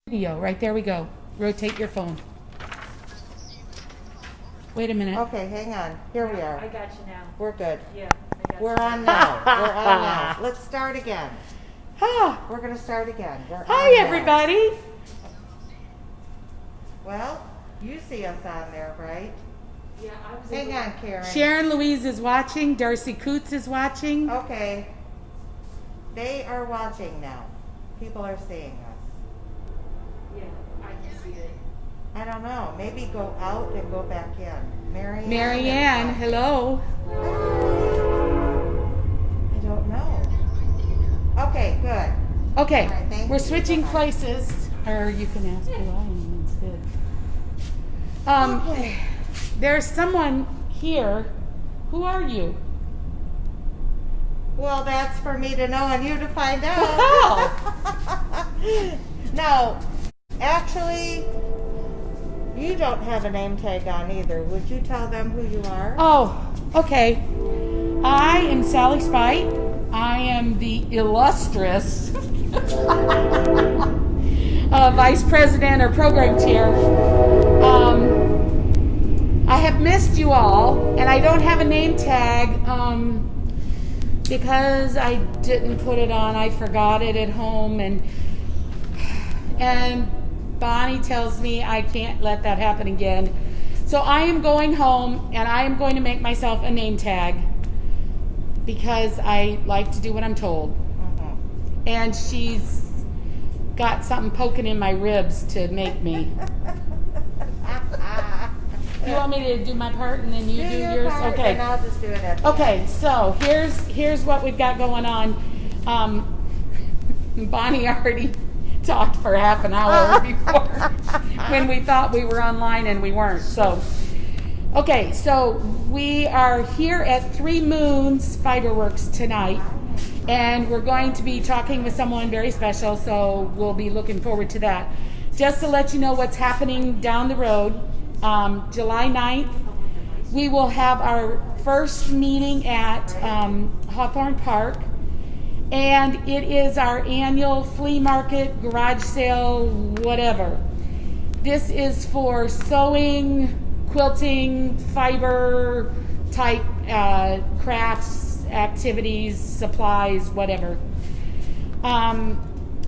Video, right there we go. Rotate your phone. Wait a minute. Okay, hang on. Here we are. I got you now. We're good. Yeah, I got We're you. on now. We're on now. Let's start again. Ah, We're going to start again. We're hi on now. everybody. Well, you see us on there, right? Yeah, I was Hang able- on, Karen. Sharon Louise is watching. Darcy Coots is watching. Okay. They are watching now. People are seeing us. Yeah, I can see it. I don't know. Maybe go out and go back in. Marianne, hello. I don't know. Okay, good. Okay, All right, thank we're you. switching places. Or you can ask who I am instead. Okay. There's someone here. Who are you? Well, that's for me to know and you to find out. Wow. No, actually, you don't have a name tag on either. Would you tell them who you are? Oh, okay. I am Sally Spite. I am the illustrious Vice President or Program Chair. I have missed you all, and I don't have a name tag because I didn't put it on. I forgot it at home, and Bonnie tells me I can't let that happen again. So I am going home, and I am going to make myself a name tag because I like to do what I'm told. And she's got something poking in my ribs to make me. You want me to do my part and then you do your yours? part, Okay. and I'll just do it at the Okay, so here's what we've got going on. Bonnie already talked for half an hour before when we thought we were online and we weren't. So, okay, so we are here at Three Moons Fiberworks tonight, and we're going to be talking with someone very special, so we'll be looking forward to that. Just to let you know what's happening down the road, July 9th, we will have our first meeting at Hawthorne Park, and it is our annual flea market, garage sale, whatever. This is for sewing, quilting, fiber type crafts, activities, supplies, whatever.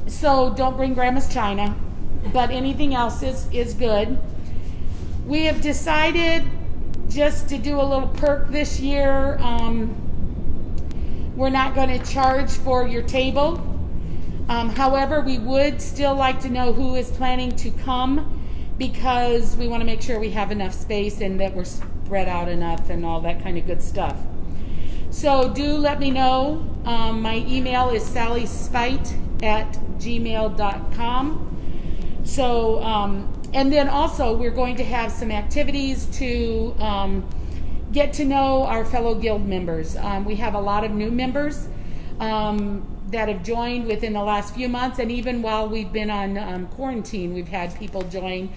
So don't bring Grandma's China, but anything else is good. We have decided just to do a little perk this year. We're not going to charge for your table. However, we would still like to know who is planning to come because we want to make sure we have enough space and that we're spread out enough and all that kind of good stuff. So do let me know. My email is sallyspite@gmail.com. So, and then also we're going to have some activities to get to know our fellow guild members. We have a lot of new members that have joined within the last few months, and even while we've been on quarantine, we've had people join.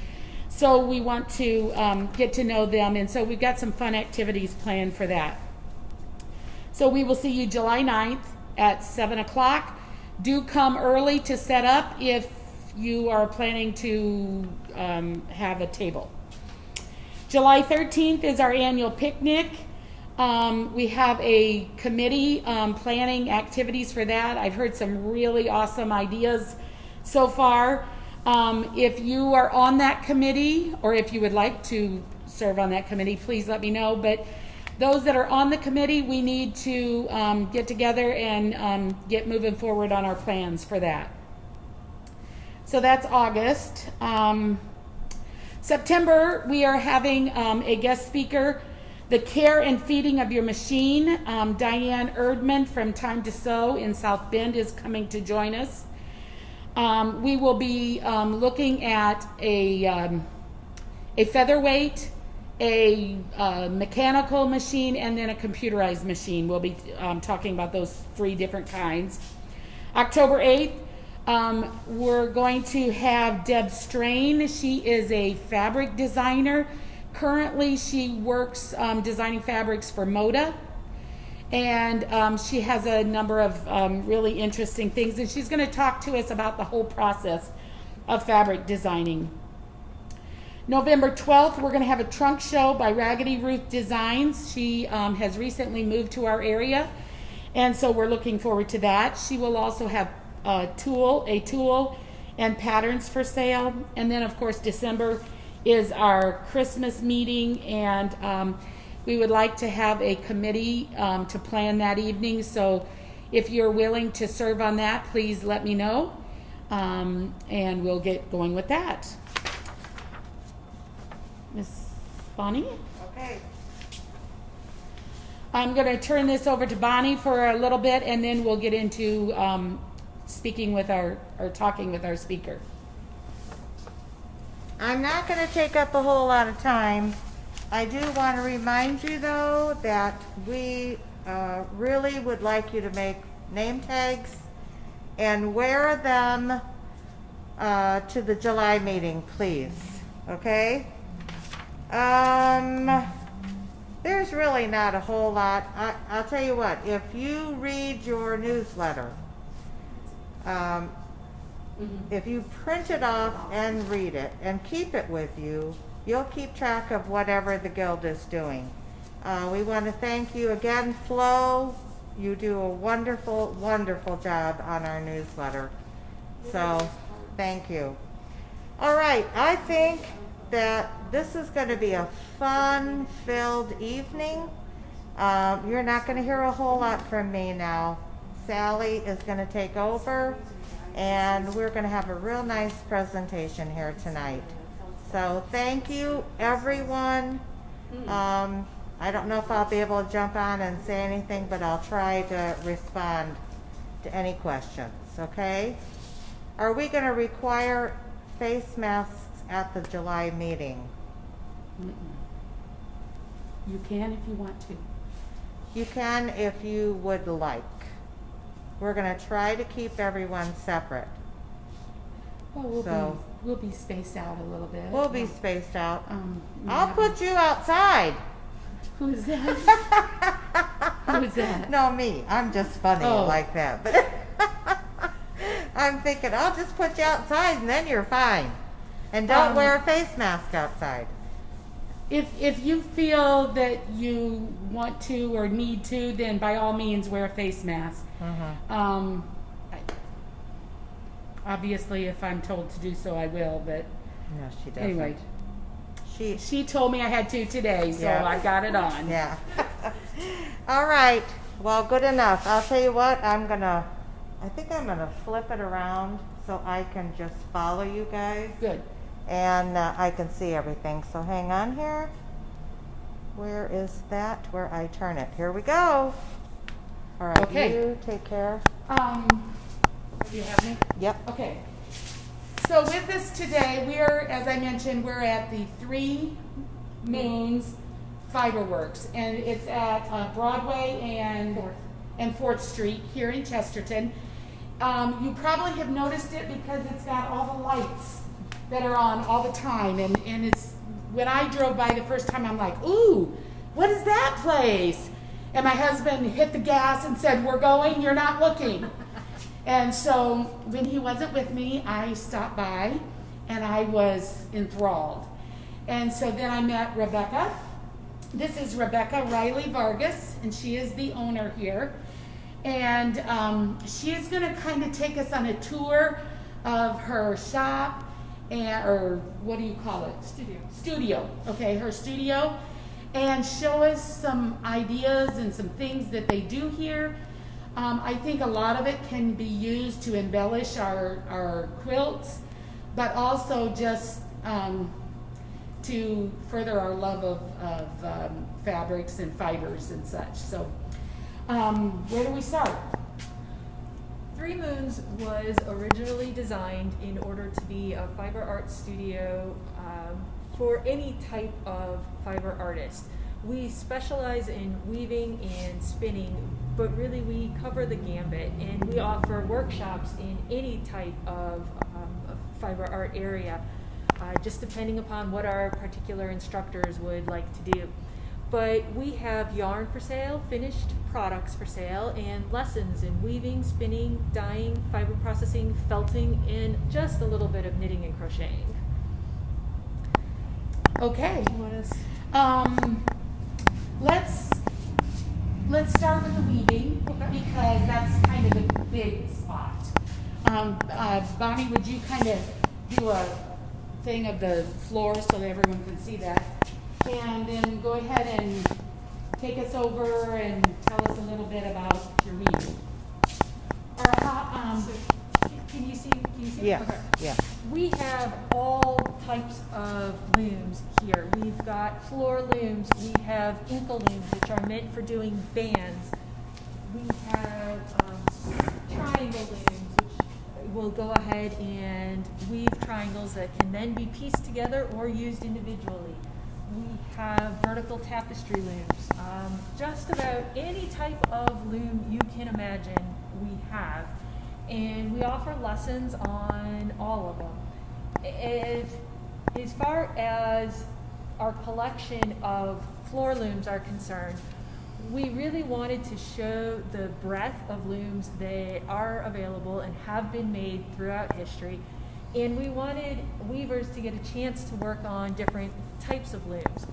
So we want to get to know them, and so we've got some fun activities planned for that. So we will see you July 9th at 7 o'clock. Do come early to set up if you are planning to have a table. July 13th is our annual picnic. We have a committee planning activities for that. I've heard some really awesome ideas so far. If you are on that committee, or if you would like to serve on that committee, please let me know. But those that are on the committee, we need to get together and get moving forward on our plans for that. So that's August. September, we are having a guest speaker, the care and feeding of your machine. Diane Erdman from Time to Sew in South Bend is coming to join us. We will be looking at a featherweight, a mechanical machine, and then a computerized machine. We'll be talking about those three different kinds. October 8th, we're going to have Deb Strain. She is a fabric designer. Currently, she works designing fabrics for Moda. And she has a number of really interesting things. And she's going to talk to us about the whole process of fabric designing. November 12th, we're going to have a trunk show by Raggedy Ruth Designs. She has recently moved to our area, and so we're looking forward to that. She will also have a tool and patterns for sale. And then, of course, December is our Christmas meeting, and we would like to have a committee to plan that evening. So if you're willing to serve on that, please let me know, and we'll get going with that. Miss Bonnie? Okay. I'm going to turn this over to Bonnie for a little bit, and then we'll get into speaking with or talking with our speaker. I'm not going to take up a whole lot of time. I do want to remind you, though, that we really would like you to make name tags and wear them to the July meeting, please. Okay? There's really not a whole lot. I'll tell you what, if you read your newsletter, if you print it off and read it and keep it with you, you'll keep track of whatever the guild is doing. We want to thank you again, Flo. You do a wonderful, wonderful job on our newsletter. So, thank you. All right, I think that this is going to be a fun-filled evening. You're not going to hear a whole lot from me now. Sally is going to take over, and we're going to have a real nice presentation here tonight. So thank you, everyone. I don't know if I'll be able to jump on and say anything, but I'll try to respond to any questions, okay? Are we going to require face masks at the July meeting? You can if you want to. You can if you would like. We're going to try to keep everyone separate. Well, we'll be spaced out a little bit. We'll be spaced out. I'll Yeah. put you outside. Who's that? Who's that? No, me. I'm just funny like that. But I'm thinking, I'll just put you outside and then you're fine. And don't wear a face mask outside. If you feel that you want to or need to, then by all means wear a face mask. Obviously, if I'm told to do so, I will. But No, she doesn't. anyway, She she told me I had to today, so Yeah. I got it on. Yeah. All right. Well, good enough. I'll tell you what, I think I'm going to flip it around so I can just follow you guys. Good. And I can see everything. So hang on here. Where is that? Where I turn it. Here we go. All right. Okay. You take care. Do you have me? Yep. Okay. So with us today, as I mentioned, we're at the Three Moons Fiberworks, and it's at Broadway and 4th Street here in Chesterton. You probably have noticed it because it's got all the lights that are on all the time, and it's, when I drove by the first time, I'm like, ooh, what is that place? And my husband hit the gas and said, we're going, you're not looking. And so when he wasn't with me, I stopped by and I was enthralled. And so then I met Rebecca. This is Rebecca Riley Vargas, and she is the owner here. And she is going to kind of take us on a tour of her shop, or what do you call it? Studio. Okay, her studio. And show us some ideas and some things that they do here. I think a lot of it can be used to embellish our quilts, but also just to further our love of fabrics and fibers and such. So where do we start? Three Moons was originally designed in order to be a fiber art studio for any type of fiber artist. We specialize in weaving and spinning, but really we cover the gambit, and we offer workshops in any type of fiber art area, just depending upon what our particular instructors would like to do. but we have yarn for sale, finished products for sale, and lessons in weaving, spinning, dyeing, fiber processing, felting, and just a little bit of knitting and crocheting. Okay. You want us? Let's start with the weaving, Okay. because that's kind of the big spot. Bonnie, would you kind of do a thing of the floor so that everyone can see that? And then go ahead and take us over and tell us a little bit about your weaving. Or how, Can you see? Yeah, Okay. yeah. We have all types of looms here. We've got floor looms, we have inkle looms, which are meant for doing bands. We have triangle looms, which will go ahead and weave triangles that can then be pieced together or used individually. We have vertical tapestry looms. Just about any type of loom you can imagine, we have. And we offer lessons on all of them. As far as our collection of floor looms are concerned, we really wanted to show the breadth of looms that are available and have been made throughout history. And we wanted weavers to get a chance to work on different types of looms.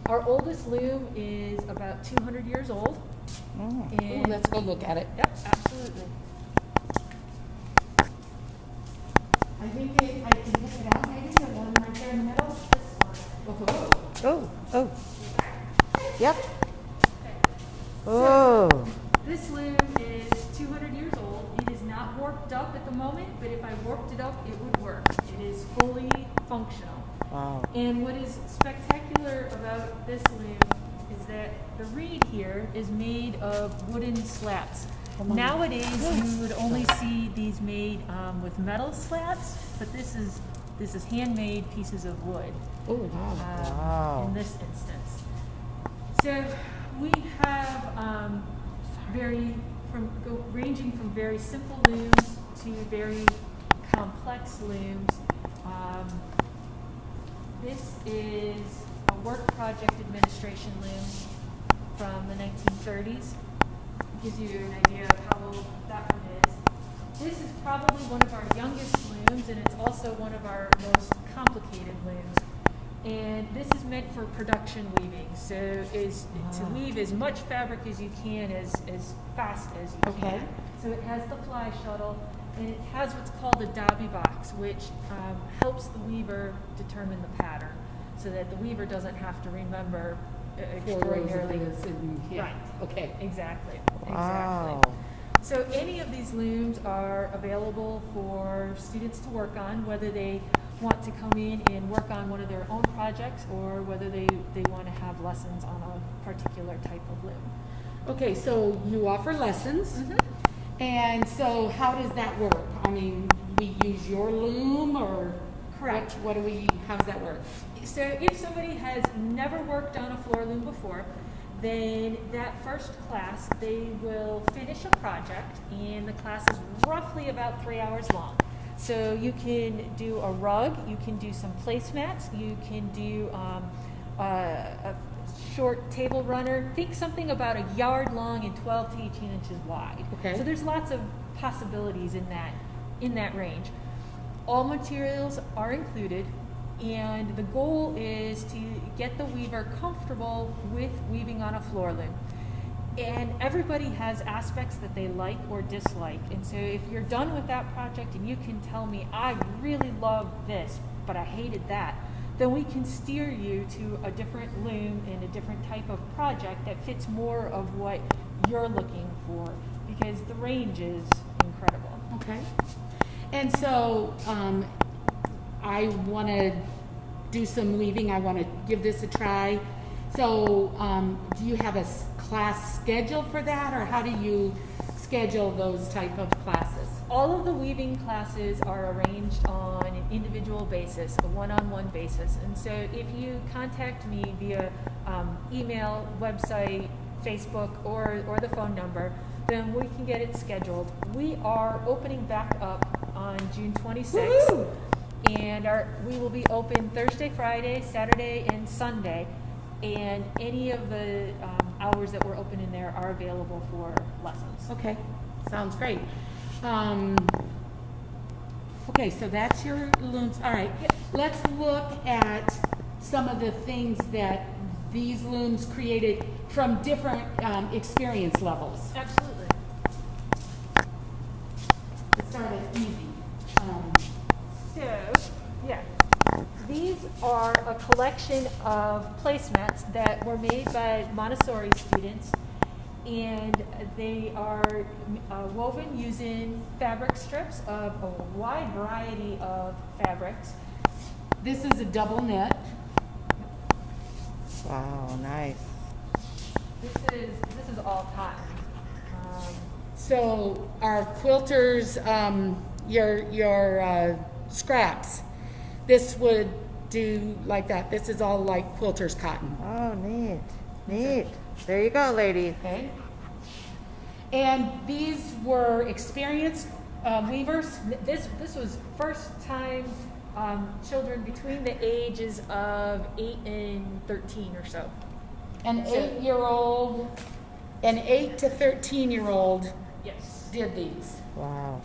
Our oldest loom is about 200 years old. Oh. And let's go look at it. Yep, absolutely. I think I can pick it out, maybe the one right there in the middle. This one. Oh. Yep. Oh. This loom is 200 years old. It is not warped up at the moment, but if I warped it up, it would work. It is fully functional. Wow. And what is spectacular about this loom is that the reed here is made of wooden slats. Nowadays, you would only see these made with metal slats, but this is handmade pieces of wood. Oh, wow. Wow. In this instance. So we have ranging from very simple looms to very complex looms. This is a work project administration loom from the 1930s. Gives you an idea of how old that one is. This is probably one of our youngest looms, and it's also one of our most complicated looms. And this is meant for production weaving, so to weave as much fabric as you can, as fast as you Okay. can. So it has the fly shuttle, and it has what's called a Dobby box, which helps the weaver determine the pattern, so that the weaver doesn't have to remember extraordinarily. Yeah. Right. Okay. Exactly. Wow. Exactly. So any of these looms are available for students to work on, whether they want to come in and work on one of their own projects or whether they want to have lessons on a particular type of loom. Okay, so you offer lessons. And so how does that work? I mean, we use your loom or Correct. how does that work? So if somebody has never worked on a floor loom before, then that first class, they will finish a project, and the class is roughly about 3 hours long. So you can do a rug, you can do some placemats, you can do a short table runner. Think something about a yard long and 12 to 18 inches wide. Okay. So there's lots of possibilities in that range. All materials are included, and the goal is to get the weaver comfortable with weaving on a floor loom. And everybody has aspects that they like or dislike. And so if you're done with that project and you can tell me, I really love this, but I hated that, then we can steer you to a different loom and a different type of project that fits more of what you're looking for, because the range is incredible. Okay. And so I want to do some weaving. I want to give this a try. So do you have a class schedule for that, or how do you schedule those type of classes? All of the weaving classes are arranged on an individual basis, a one-on-one basis. And so if you contact me via email, website, Facebook, or the phone number, then we can get it scheduled. We are opening back up on June 26th. Woo-hoo! And we will be open Thursday, Friday, Saturday, and Sunday. and any of the hours that we're open in there are available for lessons. Okay, sounds great. Okay, so that's your looms. All right, let's look at some of the things that these looms created from different experience levels. Absolutely. Let's start at easy. So, yeah, these are a collection of placemats that were made by Montessori students, and they are woven using fabric strips of a wide variety of fabrics. This is a double knit. Wow, nice. This is all cotton. So our quilters, your scraps, this would do like that. This is all like quilters cotton. Oh, neat, neat. There you go, ladies. Okay. And these were experienced weavers. This was first time children between the ages of 8 and 13 or so. An 8-year-old, an 8 to 13-year-old Yes. did these. Wow.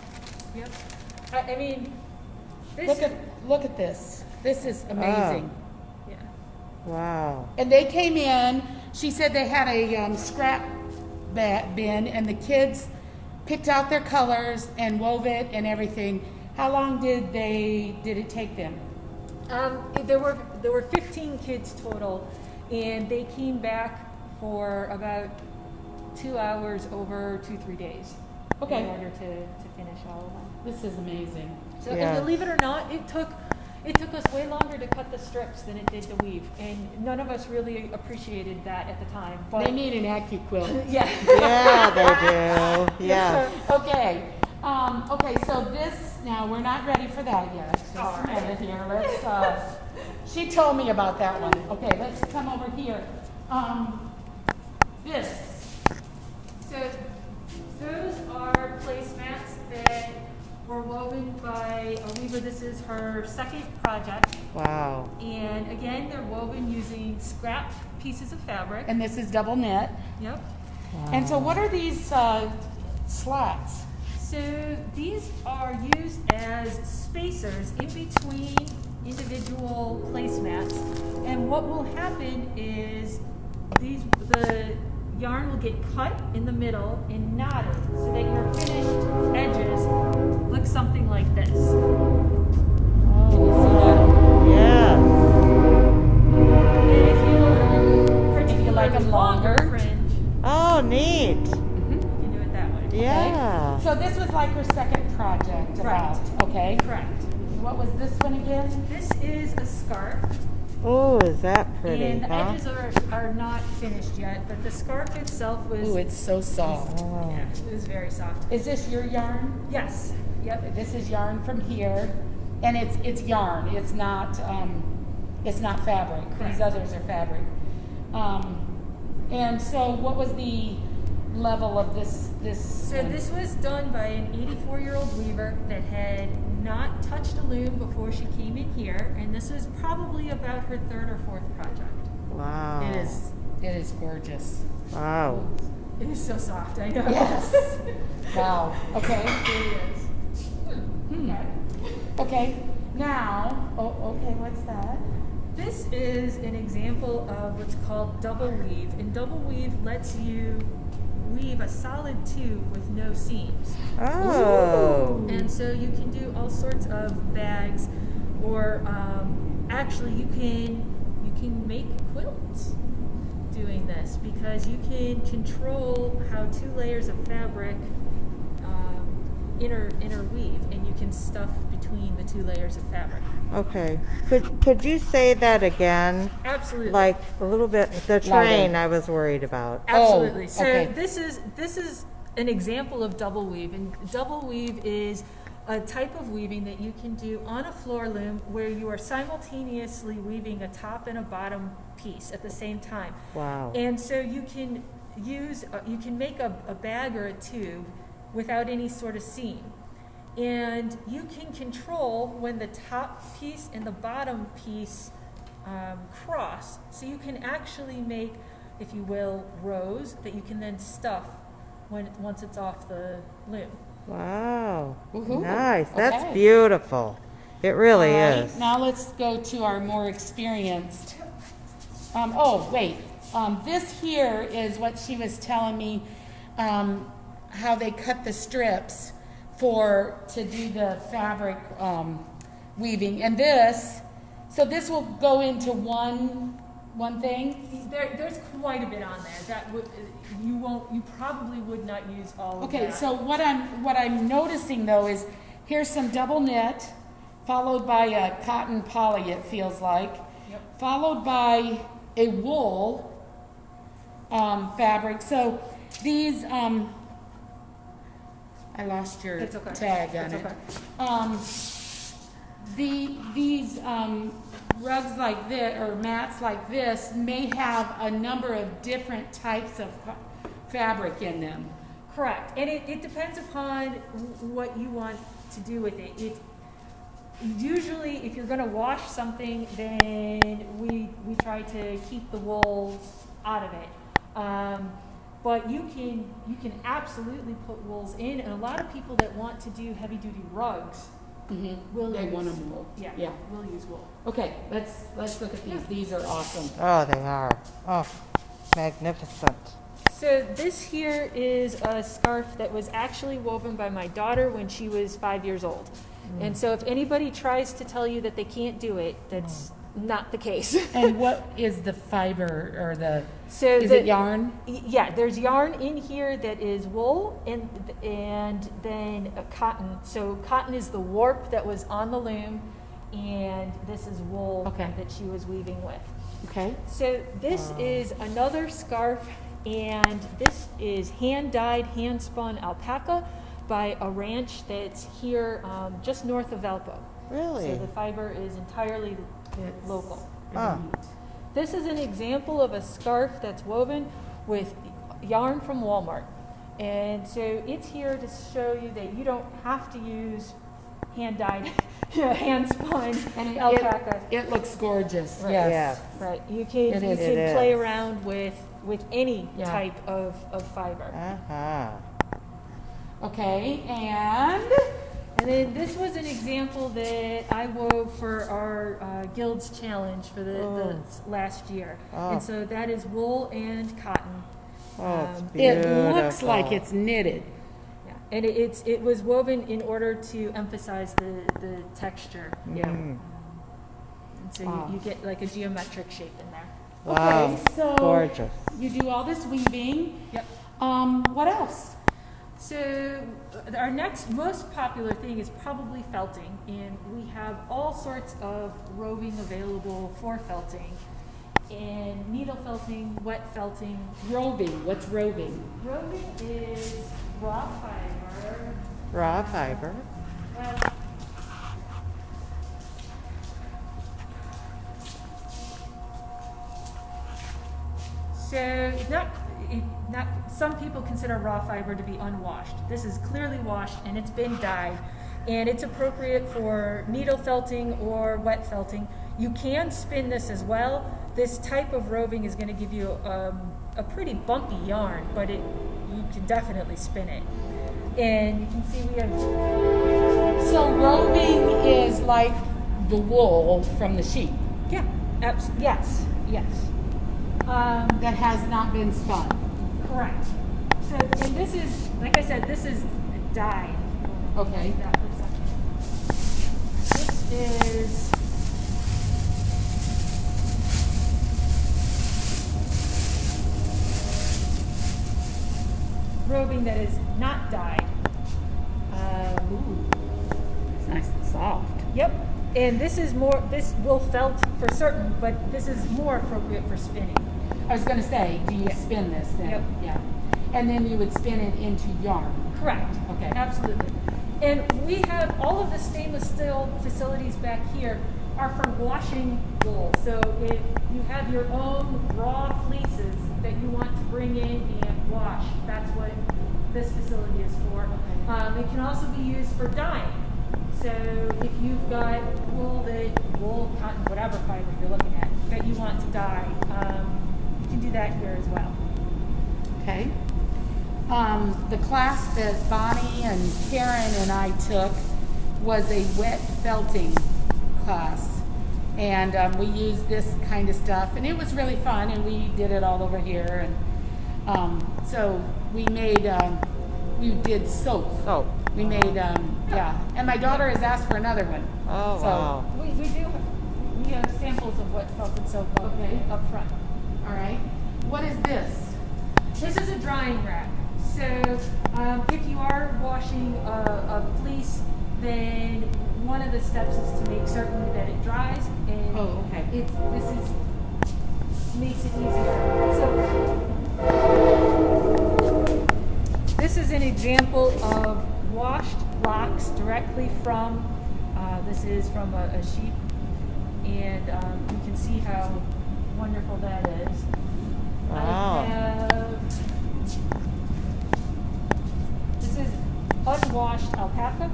Yep. I mean, this. Look at this. This is amazing. Yeah. Wow. And they came in. She said they had a scrap bin, and the kids picked out their colors and wove it and everything. How long did it take them? There were 15 kids total, and they came back for about 2 hours over 2-3 days. Okay. In order to finish all of them. This is amazing. So, Yeah. and believe it or not, it took us way longer to cut the strips than it did to weave, and none of us really appreciated that at the time. But They need an AccuQuilt. yeah. Yeah, they do. Yeah. Okay. Okay, so this, now we're not ready for that yet. Just All a minute here. Let's, she told me about that one. Okay, let's come over here. This. So those are placemats that were woven by a weaver. This is her second project. Wow. And again, they're woven using scrap pieces of fabric. And this is double knit. Yep. And so what are these slots? So these are used as spacers in between individual placemats. And what will happen is the yarn will get cut in the middle and knotted so that your finished edges look something like this. Can you see that? Yeah. And if you like 'em longer. fringe, Oh, neat. you can do it that way. Yeah. So this was like her second project about, okay? Correct. What was this one again? This is a scarf, Oh, is that pretty, and the huh? edges are not finished yet, but the scarf itself was. Ooh, it's so soft. Oh. Yeah, it was very soft. Is this your yarn? Yes. Yep. This is yarn from here, and it's yarn. It's not fabric. Correct. These others are fabric. And so, what was the level of this? So this was done by an 84-year-old weaver that had not touched a loom before she came in here, and this was probably about her third or fourth project. Wow. It is gorgeous. Wow. It is so soft, I know. Yes. Wow. Okay. It is. Okay. Now, okay. What's that? This is an example of what's called double weave, and double weave lets you weave a solid tube with no seams. Oh. And so you can do all sorts of bags, or actually you can make quilts doing this, because you can control how 2 layers of fabric interweave, and you can stuff between the 2 layers of fabric. Okay. Could you say that again? Absolutely. Like a little bit, the train I was worried about. Absolutely. Oh, So okay. this is an example of double weave, and double weave is a type of weaving that you can do on a floor loom where you are simultaneously weaving a top and a bottom piece at the same time. Wow. And so you can make a bag or a tube without any sort of seam. And you can control when the top piece and the bottom piece cross. So you can actually make, if you will, rows that you can then stuff once it's off the loom. Wow. Woohoo. Nice. That's Okay. beautiful. It really All right, is. now let's go to our more experienced. Oh, wait. This here is what she was telling me, how they cut the strips to do the fabric weaving. And so this will go into one thing. There's quite a bit on there. You probably would not use all of Okay, that. so what I'm noticing though is here's some double knit, followed by a cotton poly, it feels like, Yep. followed by a wool fabric. So these, I lost your It's okay. tag on It's it. okay. These rugs like this, or mats like this, may have a number of different types of fabric in them. Correct, and it depends upon what you want to do with it. Usually, if you're going to wash something, then we try to keep the wools out of it. But you can absolutely put wools in, and a lot of people that want to do heavy duty rugs will They use want them wool. Yeah, will use wool. Okay, let's look at these. These are awesome. Oh, they are. Oh, magnificent. So this here is a scarf that was actually woven by my daughter when she was 5 years old. And so if anybody tries to tell you that they can't do it, that's not the case. And what is the fiber or the? So Is it yarn? Yeah, there's yarn in here that is wool and then a cotton. So cotton is the warp that was on the loom, and this is wool Okay. that she was weaving with. Okay. So this is another scarf, and this is hand-dyed, hand-spun alpaca by a ranch that's here just north of Valpo. Really? So the fiber is entirely local. Huh. This is an example of a scarf that's woven with yarn from Walmart. And so it's here to show you that you don't have to use hand-dyed, hand-spun And alpaca. it looks gorgeous. Right. Yes. Right. You can It you is. can It play is. around with any Yeah. type of fiber. Uh-huh. Okay, and And then this was an example that I wove for our Guilds Challenge for the last year. Oh. And so that is wool and cotton. Oh, it's it beautiful. looks like it's knitted. Yeah. And it was woven in order to emphasize the texture. Yeah. And so Wow. you get like a geometric shape in there. Wow. Okay, so Gorgeous. you do all this weaving. Yep. What else? So our next most popular thing is probably felting, and we have all sorts of roving available for felting, and needle felting, wet felting. Roving. What's roving? Roving is raw fiber. Raw fiber. Well, so not some people consider raw fiber to be unwashed. This is clearly washed and it's been dyed, and it's appropriate for needle felting or wet felting. You can spin this as well. This type of roving is going to give you a pretty bumpy yarn, but you can definitely spin it. And you can see we have So roving is like the wool from the sheep yes. that has not been spun. Correct. So, and this is, like I said, this is dyed. Okay. That for a second. This is roving that is not dyed. Ooh, it's nice and soft. Yep. And this will felt for certain, but this is more appropriate for spinning. I was going to say, do you spin this then? Yep. Yeah. And then you would spin it into yarn. Correct. Okay. Absolutely. And we have all of the stainless steel facilities back here are for washing wool. So if you have your own raw fleeces that you want to bring in and wash, that's what this facility is for. It can also be used for dyeing. So if you've got wool, cotton, whatever fiber you're looking at, want to dye, you can do that here as well. Okay. The class that Bonnie and Karen and I took was a wet felting class. And we used this kind of stuff, and it was really fun, and we did it all over here. And so we did soap. Soap. We made, yeah. And my daughter has asked for another one. Oh, wow. We have samples of what felted soap up front. All right. What is this? This is a drying rack. So if you are washing a fleece, then one of the steps is to make certain that it dries, and Oh, okay. makes it easier. So this is an example of washed locks directly from. This is from a sheep, and you can see how wonderful that is. Wow. This is unwashed alpaca.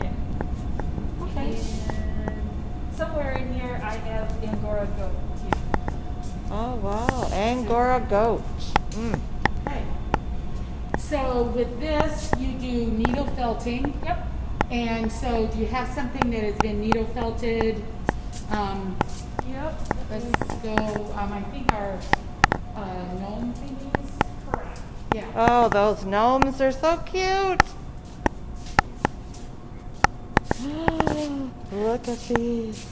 Yeah. Okay. And somewhere in here I have Angora goat too. Oh, wow. Angora goat. Mm. Okay. So with this, you do needle felting. Yep. And so do you have something that has been needle felted? Yep. Let's go, I think our gnome thingies. Correct. Yeah. Oh, those gnomes are so cute. Look at these.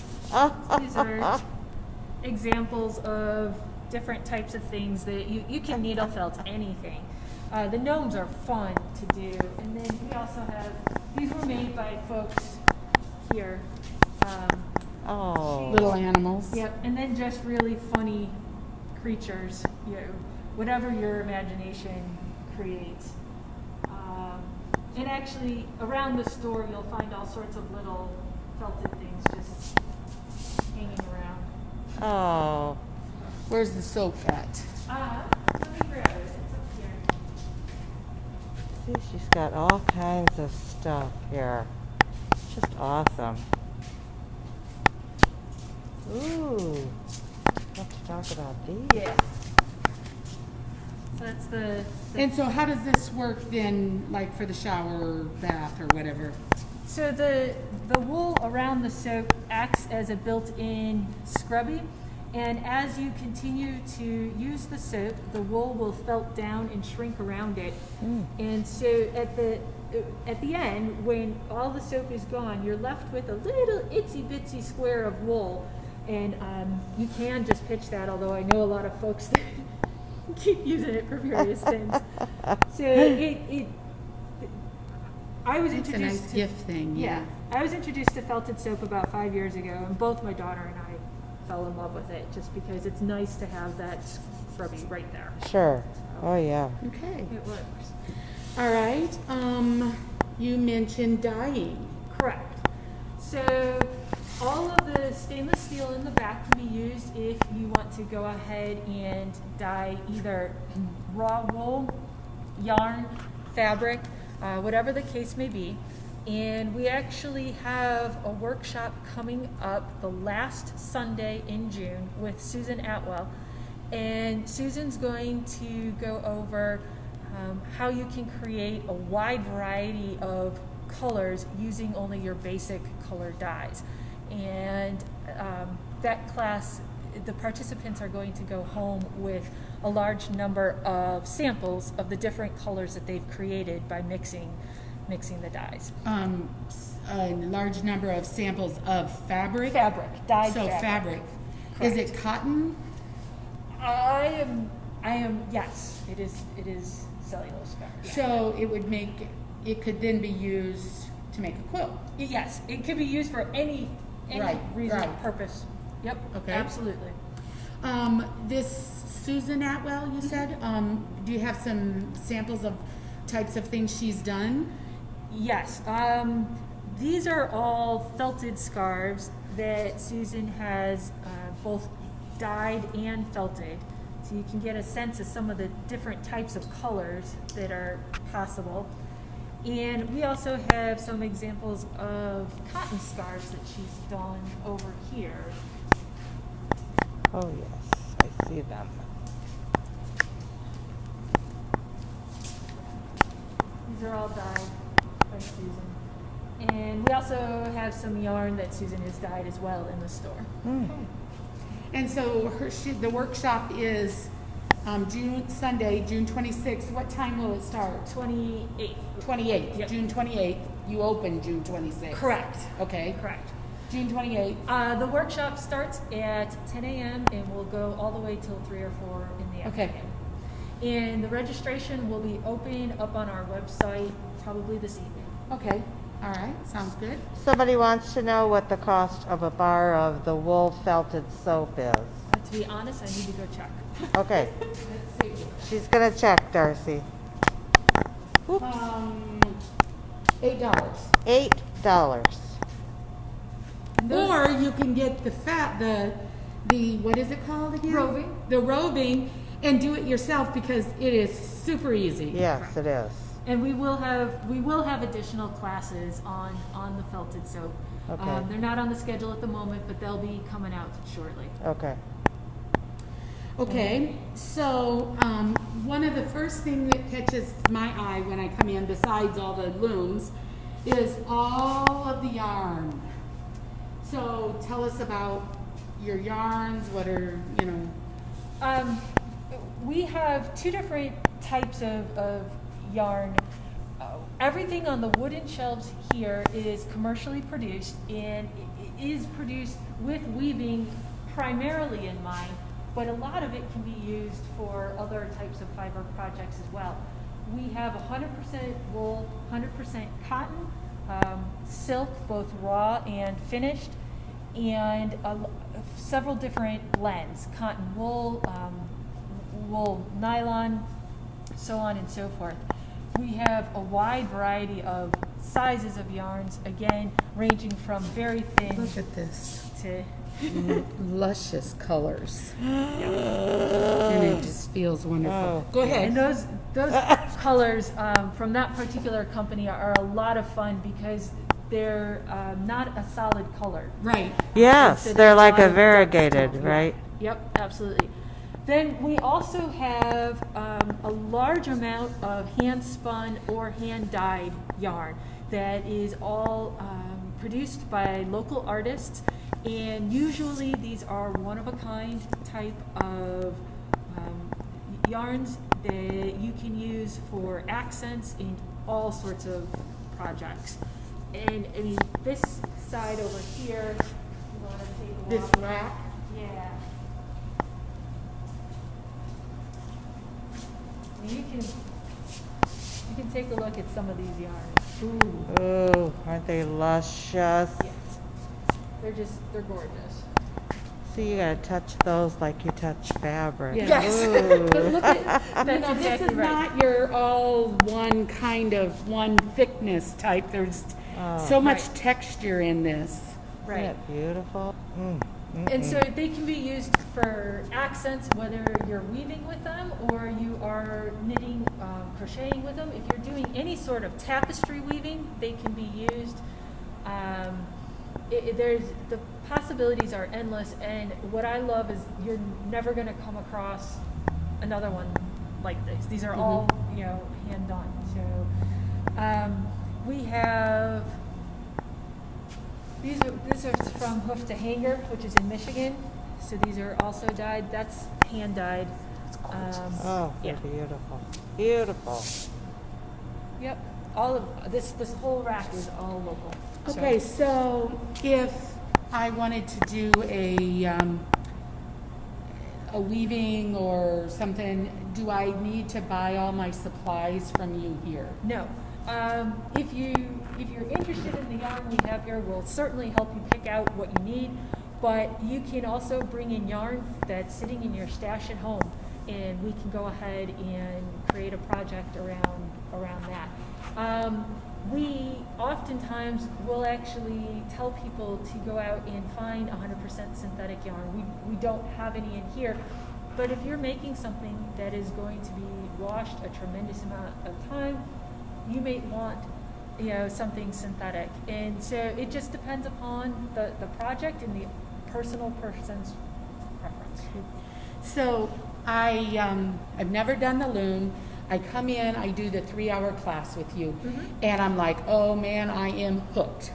These are examples of different types of things that you can needle felt anything. The gnomes are fun to do, and then we also have, these were made by folks here. Oh. Little animals. Yep, and then just really funny creatures, whatever your imagination creates. And actually, around the store, you'll find all sorts of little felted things just hanging around. Oh. Where's the soap at? Let me grab it. It's up here. See, she's got all kinds of stuff here. Just awesome. Ooh. Let's talk about these. Yeah. So that's the And so how does this work then, like for the shower, bath, or whatever? so the wool around the soap acts as a built-in scrubby, and as you continue to use the soap, the wool will felt down and shrink around it. And so at the end, when all the soap is gone, you're left with a little itsy bitsy square of wool, and you can just pitch that. Although I know a lot of folks that keep using it for various things. So I was It's a introduced nice to gift thing. yeah, I was introduced to felted soap about 5 years ago, and both my daughter and I fell in love with it just because it's nice to have that scrubby right there. Sure. Oh, yeah. Okay. It works. All right. You mentioned dyeing. Correct. So all of the stainless steel in the back can be used if you want to go ahead and dye either raw wool, yarn, fabric, whatever the case may be. And we actually have a workshop coming up the last Sunday in June with Susan Atwell. And Susan's going to go over how you can create a wide variety of colors using only your basic color dyes. And that class, the participants are going to go home with a large number of samples of the different colors that they've created by mixing the dyes. A large number of samples of fabric. Dyed So fabric. Is it cotton? I am. Yes, it is cellulose fabric. So it could then be used to make a quilt. Yes, it could be used for any Right, reason, right. purpose. Yep. Okay. Absolutely. This Susan Atwell, you said, do you have some samples of types of things she's done? Yes. These are all felted scarves that Susan has both dyed and felted. So you can get a sense of some of the different types of colors that are possible. And we also have some examples of cotton scarves that she's done over here. Oh, yes, I see them. These are all dyed by Susan. And we also have some yarn that Susan has dyed as well in the store. And so the workshop is Sunday, June 26th. What time will it start? 28th. 28th, Yep. June 28th. You open June 26th. Correct. Okay. Correct. June 28th. The workshop starts at 10 a.m. and will go all the way till 3 or 4 in the Okay. afternoon. And the registration will be open up on our website probably this evening. Okay. All right. Sounds good. Somebody wants to know what the cost of a bar of the wool felted soap is. To be honest, I need to go check. Okay, Let's see. she's gonna check, Darcy. Oops, $8. $8. Or you can get the what is it called again? Roving. The roving, and do it yourself because it is super easy. Yes, it is. And we will have additional classes on the felted soap. Okay. They're not on the schedule at the moment, but they'll be coming out shortly. Okay. Okay, so one of the first things that catches my eye when I come in, besides all the looms, is all of the yarn. So tell us about your yarns. What are, We have two different types of yarn. Everything on the wooden shelves here is commercially produced, and it is produced with weaving primarily in mind, but a lot of it can be used for other types of fiber projects as well. We have 100% wool, 100% cotton, silk, both raw and finished, and several different blends, cotton wool, wool nylon, so on and so forth. We have a wide variety of sizes of yarns, again, ranging from very thin look at this. to Luscious colors. And it just feels wonderful. Oh. Go ahead. And those colors from that particular company are a lot of fun because they're not a solid color. Right. Yes, So they're there's a like lot a of variegated, depth. right? Yep, absolutely. Then we also have a large amount of hand-spun or hand-dyed yarn that is all produced by local artists, and usually these are one-of-a-kind type of yarns that you can use for accents in all sorts of projects. And I mean, this side over here, you want to take a This walk? rack. Yeah. You can take a look at some of these yarns. Ooh. Ooh, aren't they luscious? Yes. They're gorgeous. See, you gotta touch those like you touch fabric. Yeah. Yes. Ooh. But look at, That's this exactly is right. not your all one kind of one thickness type. There's Oh. so much Right. texture in this. Isn't Right. it beautiful? And so they can be used for accents, whether you're weaving with them or you are knitting, crocheting with them. If you're doing any sort of tapestry weaving, they can be used. The possibilities are endless, and what I love is you're never going to come across another one like this. These are all, hand done. So we have. These are from Hoof to Hanger, which is in Michigan. So these are also dyed. That's hand dyed. Oh, they're yeah. beautiful. Beautiful. Yep. All of this whole rack is all local. So- Okay, so if I wanted to do a weaving or something, do I need to buy all my supplies from you here? No. If you're interested in the yarn we have here, we'll certainly help you pick out what you need. But you can also bring in yarn that's sitting in your stash at home, and we can go ahead and create a project around that. We oftentimes will actually tell people to go out and find 100% synthetic yarn. We don't have any in here, but if you're making something that is going to be washed a tremendous amount of time, you may want something synthetic. And so it just depends upon the project and the person's preference. So I've never done the loom. I come in, I do the 3-hour class with you, and I'm like, oh man, I am hooked.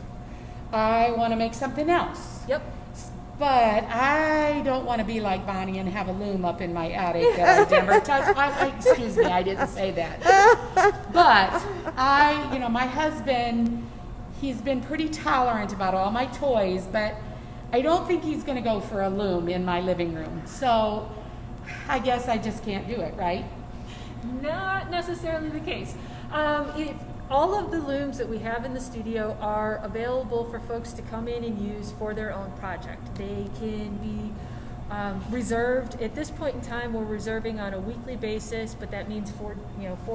I want to make something else. Yep. But I don't want to be like Bonnie and have a loom up in my attic that I never touch. Excuse me, I didn't say that. But my husband, he's been pretty tolerant about all my toys, but I don't think he's going to go for a loom in my living room. So I guess I just can't do it, right? Not necessarily the case. All of the looms that we have in the studio are available for folks to come in and use for their own project. They can be reserved. At this point in time, we're reserving on a weekly basis, but that means 4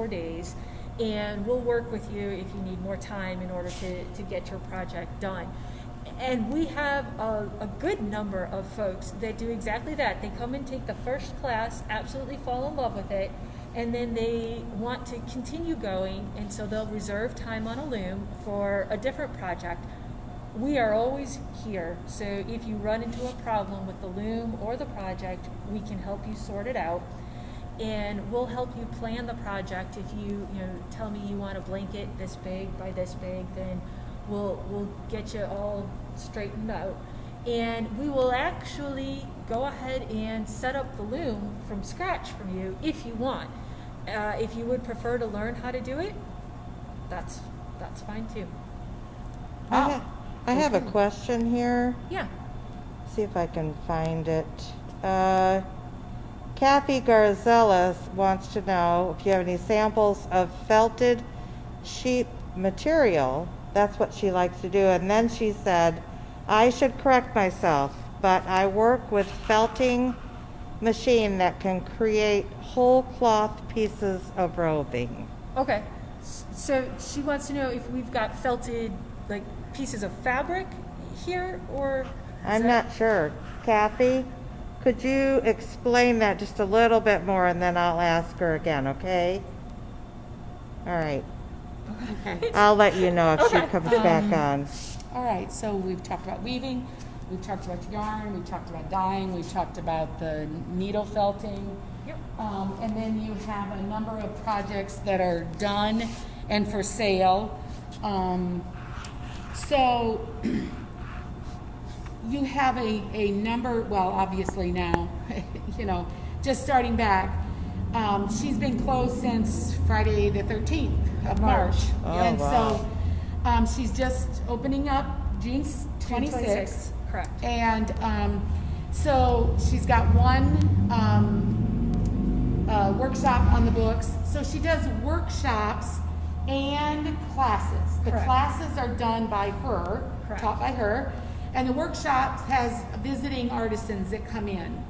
days. And we'll work with you if you need more time in order to get your project done. And we have a good number of folks that do exactly that. They come and take the first class, absolutely fall in love with it, and then they want to continue going, and so they'll reserve time on a loom for a different project. We are always here, so if you run into a problem with the loom or the project, we can help you sort it out, and we'll help you plan the project. If you tell me you want a blanket this big by this big, then we'll get you all straightened out, and we will actually go ahead and set up the loom from scratch for you if you want. If you would prefer to learn how to do it, that's fine too. I have a question here. Yeah. See if I can find it. Kathy Garzelas wants to know if you have any samples of felted sheep material. That's what she likes to do. And then she said, I should correct myself, but I work with felting machine that can create whole cloth pieces of roving. Okay. So she wants to know if we've got felted like pieces of fabric here, or I'm not sure. Kathy, could you explain that just a little bit more, and then I'll ask her again, okay? All right. Okay. I'll let you know if Okay. she comes back on. All right, so we've talked about weaving, we've talked about yarn, we've talked about dyeing, we've talked about the needle felting. Yep. And then you have a number of projects that are done and for sale. So you have a number, well, obviously now, just starting back. She's been closed since Friday the 13th of March. Oh, and wow. so she's just opening up June 26th. Correct. And so she's got one workshop on the books. So she does workshops and classes. The Correct. classes are done by her, Correct. taught by her, and the workshops has visiting artisans that come in.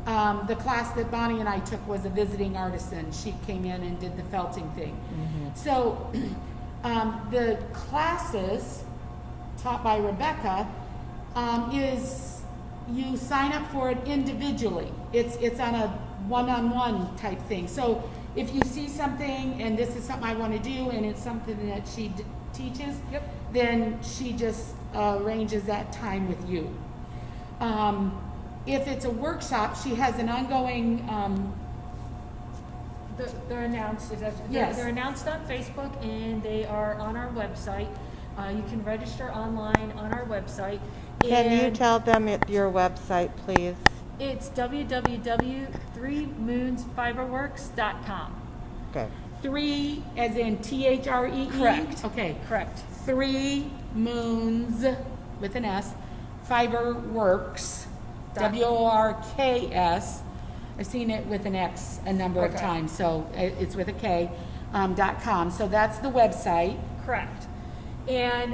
The class that Bonnie and I took was a visiting artisan. She came in and did the felting thing. So the classes taught by Rebecca is you sign up for it individually. It's on a one-on-one type thing. So if you see something and this is something I want to do and it's something that she teaches, Yep. then she just arranges that time with you. If it's a workshop, she has an ongoing. They're announced. Yes. They're announced on Facebook, and they are on our website. You can register online on our website. Can you And tell them your website, please? It's www.threemoonsfiberworks.com. Okay. 3 as in THREE? Correct. Okay. Correct. 3 Moons with an S, Fiberworks, WORKS. I've seen it with an X a number of Okay. times, so it's with a K, .com. So that's the website. Correct. And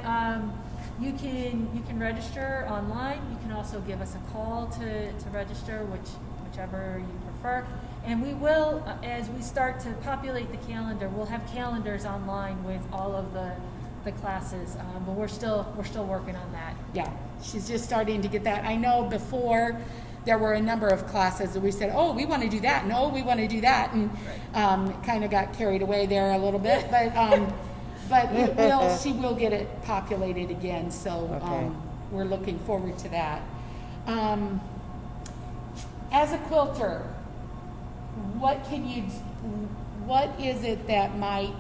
you can register online. You can also give us a call to register, whichever you prefer. And we will, as we start to populate the calendar, we'll have calendars online with all of the classes. But we're still working on that. Yeah, she's just starting to get that. I know before there were a number of classes that we said, oh, we want to do that. No, we want to do that. And kind of got carried away there a little bit. But but she will get it populated again, so Okay. we're looking forward to that. As a quilter, what is it that might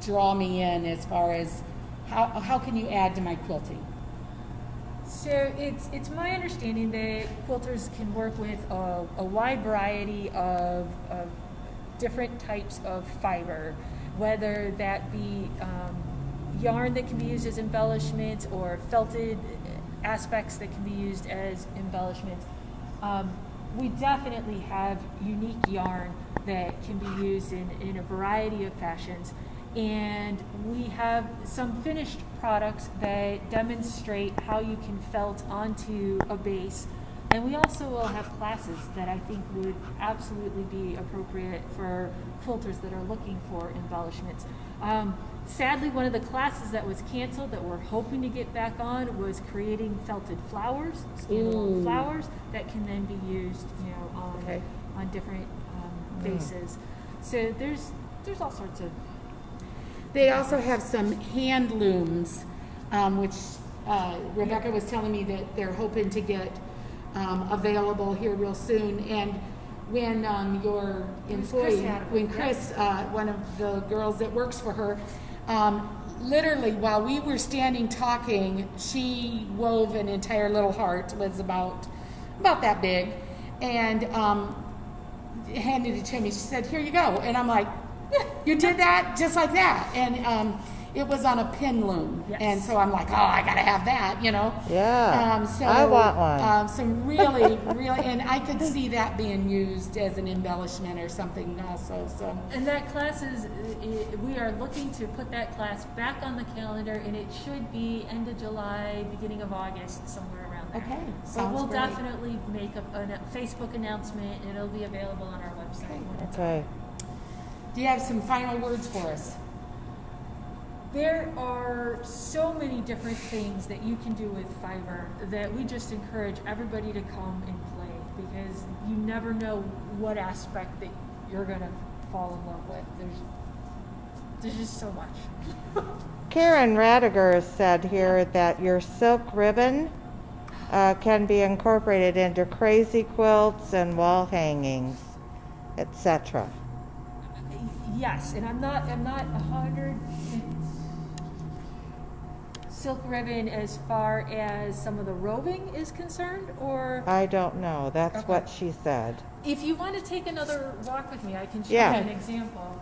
draw me in as far as how can you add to my quilting? So it's my understanding that quilters can work with a wide variety of different types of fiber, whether that be yarn that can be used as embellishments or felted aspects that can be used as embellishments. We definitely have unique yarn that can be used in a variety of fashions. And we have some finished products that demonstrate how you can felt onto a base. And we also will have classes that I think would absolutely be appropriate for quilters that are looking for embellishments. Sadly, one of the classes that was canceled that we're hoping to get back on was creating felted flowers, standalone flowers that can then be used, on different bases. So there's all sorts of. They also have some hand looms, which Rebecca was telling me that they're hoping to get available here real soon. And when your employee, when Chris, one of the girls that works for her, literally while we were standing talking, she wove an entire little heart, was about that big, and handed it to me. She said, "Here you go," and I'm like, "You did that just like that?" And it was on a pin loom, and so I'm like, "Oh, I gotta have that," Yeah, So I want one. some really, and I could see that being used as an embellishment or something also. So. And that class we are looking to put that class back on the calendar, and it should be end of July, beginning of August, somewhere around there. Okay, So sounds we'll great. definitely make a Facebook announcement, and it'll be available on our website. When it's Okay. Do you have some final words for us? There are so many different things that you can do with fiber that we just encourage everybody to come and play, because you never know what aspect that you're going to fall in love with. There's just so much. Karen Radiger said here that your silk ribbon can be incorporated into crazy quilts and wall hangings, etc. Yes, and I'm not 100 silk ribbon as far as some of the roving is concerned, or I don't know. That's Okay. what she said. if you want to take another walk with me, I can show Yeah. you an example.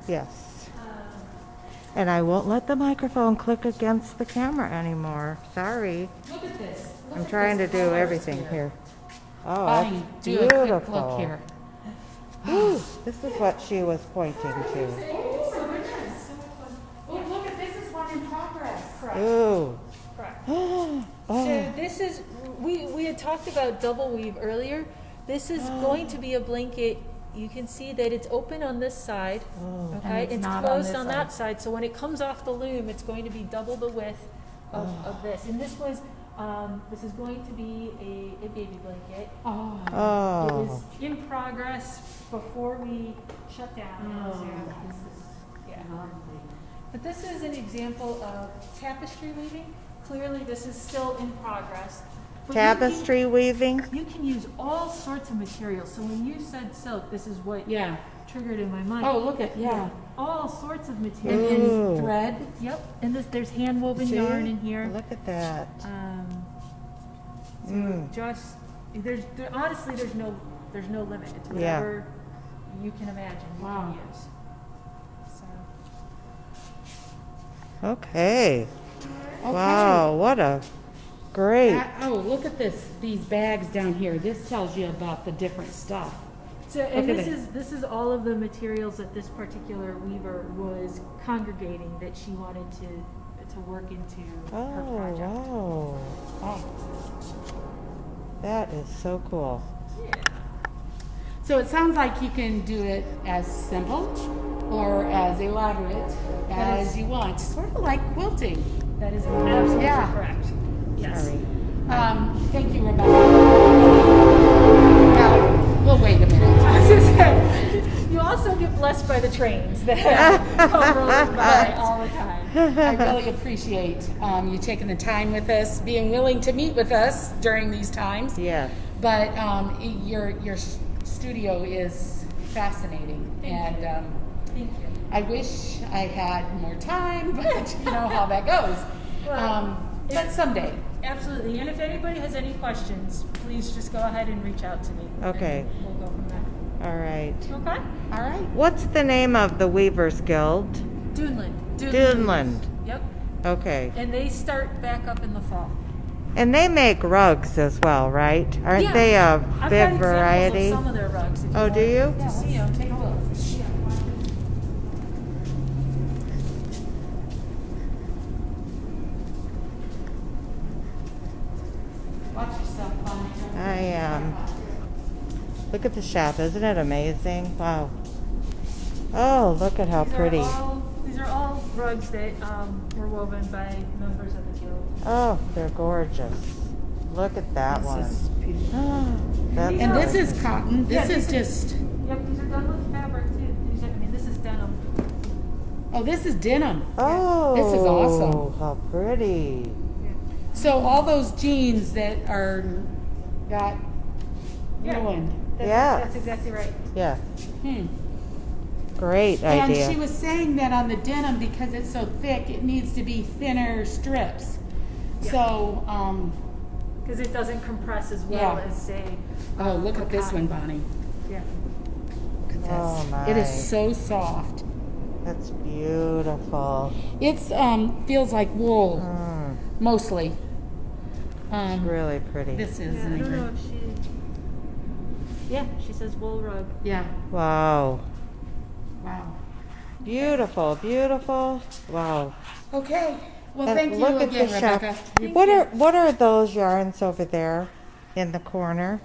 Yes. And I won't let the microphone click against the camera anymore. Sorry. Look at this. Look I'm at trying to this do colors everything here. Oh, Fine. that's Do a quick beautiful. look here. Ooh, this is what she was pointing to. Oh, my goodness. Oh, look at this is one in progress. Correct. Ooh. Correct. Oh. So this is, we had talked about double weave earlier. This is going to be a blanket. You can see that it's open on this side, Oh. okay? And it's It's not on closed this on side. that side, so when it comes off the loom, it's going to be double the width of this. And this is going to be a baby blanket. Oh. It Oh. was in progress before we shut down. So this is, yeah. But this is an example of tapestry weaving. Clearly, this is still in progress. But Tapestry weaving? You can use all sorts of materials. So when you said silk, this is what Yeah. triggered in my mind. Oh, look at, yeah. All sorts of And, materials. Ooh. and thread. Yep. And there's hand woven See? yarn in here. Look at that. So Mm. just honestly, there's no limit. It's Yeah. whatever you can imagine you Wow. can use. So. Okay. Okay. Wow, what a great. Oh, look at these bags down here. This tells you about the different stuff. So, and Look at this is all of the materials that this particular weaver was congregating that she wanted to work into her Oh, project. wow. Oh. That is so cool. Yeah. So it sounds like you can do it as simple or as elaborate as you want. Sort of like quilting. That is absolutely Yeah. correct. Yes. Sorry. Thank you, Rebecca. Well, we'll wait a minute. I was gonna say, you also get blessed by the trains that come rolling by all the time. I really appreciate you taking the time with us, being willing to meet with us during these times. Yes. But your studio is fascinating, Thank you. I wish I had more time, but you know how that goes. Well, But someday. Absolutely. And if anybody has any questions, please just go ahead and reach out to me. Okay. And we'll go from there. All right. Okay. All right. What's the name of the Weavers Guild? Duneland. Duneland. Yep. Okay. And they start back up in the fall. And they make rugs as well, right? Aren't Yeah. they a I've big got variety? examples of some of their rugs. If Oh, do you? want To see them, take a look. Watch yourself, Bonnie. I am. Look at the shop. Isn't it amazing? Wow. Oh, look at how pretty. These are all rugs that were woven by members of the guild. Oh, they're gorgeous. Look at that one. That's And this gorgeous. is cotton. This is just. Yep, these are done with fabric too. This is denim. Oh, this is denim. Oh, This is awesome. How pretty. So all those jeans that are got Yeah. ruined. That's exactly right. Yeah, Hmm. great And idea. she was saying that on the denim, because it's so thick, it needs to be thinner strips. Yeah. So, Because it doesn't compress as well Yeah. as, say, oh, look at this cotton. one, Bonnie. Yeah. Look at this. Oh, my. It is so soft. That's beautiful. It's feels like wool Mm, mostly. it's really pretty. This is Yeah, I don't know if she. Yeah, she says wool rug. Yeah. Wow. Wow. Beautiful, beautiful. Wow. Okay. Well, And thank you look at again, the shop. Rebecca. What are those yarns over there in the corner?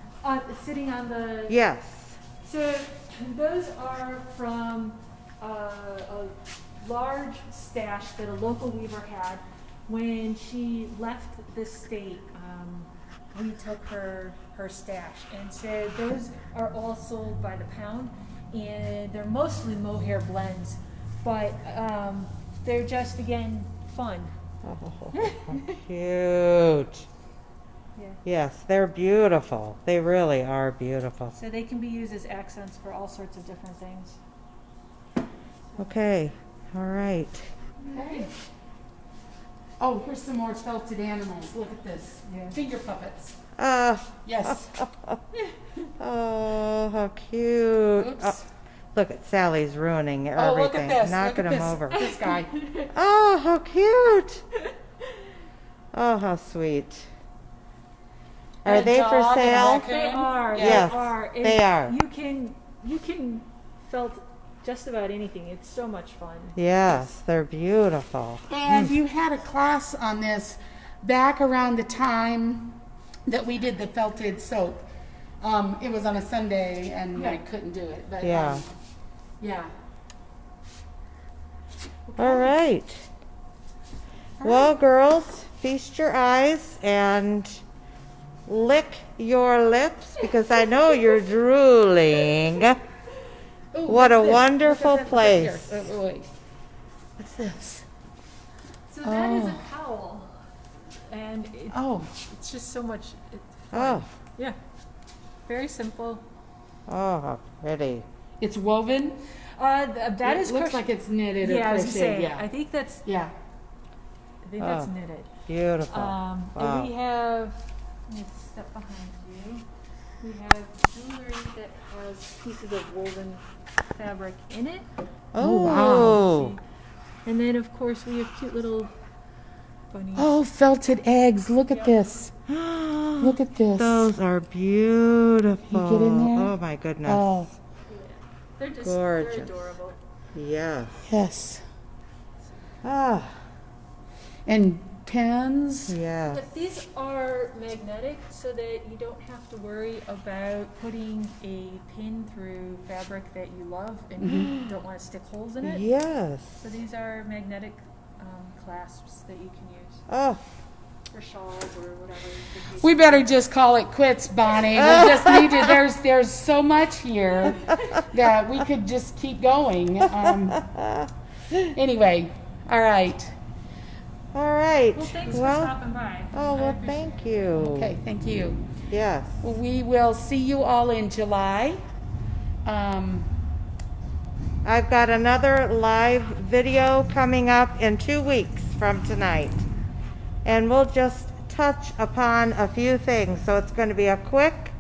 Sitting on the. Yes. So those are from a large stash that a local weaver had when she left the state. We took her stash, and so those are all sold by the pound, and they're mostly mohair blends, but they're just again fun. Oh, how cute. Yeah. Yes, they're beautiful. They really are beautiful. So they can be used as accents for all sorts of different things. Okay. All right. Okay. Oh, here's some more felted animals. Look at this. Yeah. Finger puppets. Yes. Yes. Oh, how cute. Oops. Oh, look at Sally's ruining everything. Oh, look at this. Knocking look at them this. over. This guy. Oh, how cute. Oh, how sweet. Are And a they for dog and a sale? raccoon. They are. Yes, They are. And they are. You can felt just about anything. It's so much fun. Yes, they're beautiful. And you had a class on this back around the time that we did the felted soap. It was on a Sunday, and I couldn't do it. But Yeah. Yeah. All right. Well, girls, feast your eyes and lick your lips because I know you're drooling. Ooh, What a what's this? wonderful Look at this. Look here. place. Wait. What's this? So that is Oh. a cowl, and Oh. it's just so much. It's Oh, fun. Yeah. Very simple. oh, how pretty. It's woven. That it is looks crochet- like it's knitted or Yeah, I was gonna crocheted. say. Yeah. I think that's Yeah. Oh. knitted. Beautiful. And Wow. we have. Let me step behind you. We have jewelry that has pieces of woven fabric in it. Oh, And then, of course, we have cute little bunnies. Oh, felted eggs. Look at Yep. this. Look at this. those are beautiful. You get in there? Oh my goodness. Oh, They're just gorgeous. very adorable. Yes. yes. Ah, And pens. yes. But these are magnetic so that you don't have to worry about putting a pin through fabric that you love and you don't want to stick holes in it. Yes. So these are magnetic clasps that you can use Oh, for shawls or whatever. the case We may better be. just call it quits, Bonnie. We just need to. There's so much here that we could just keep going. Anyway, all right. All right. Well, thanks for stopping by. Oh, I well, appreciate thank it. you. Okay, thank you. Yes. Well, we will see you all in July. I've got another live video coming up in 2 weeks from tonight. And we'll just touch upon a few things. So it's going to be a quick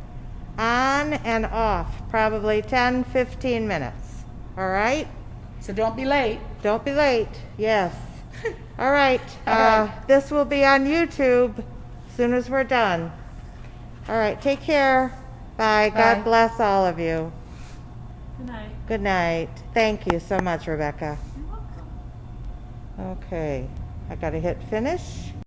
on and off, probably 10, 15 minutes. All right? So don't be late. Don't be late. Yes. All right. All right. This will be on YouTube as soon as we're done. All right. Take care. Bye. Bye. God bless all of you. Good night. Good night. Thank you so much, Rebecca. You're welcome. Okay. I got to hit finish.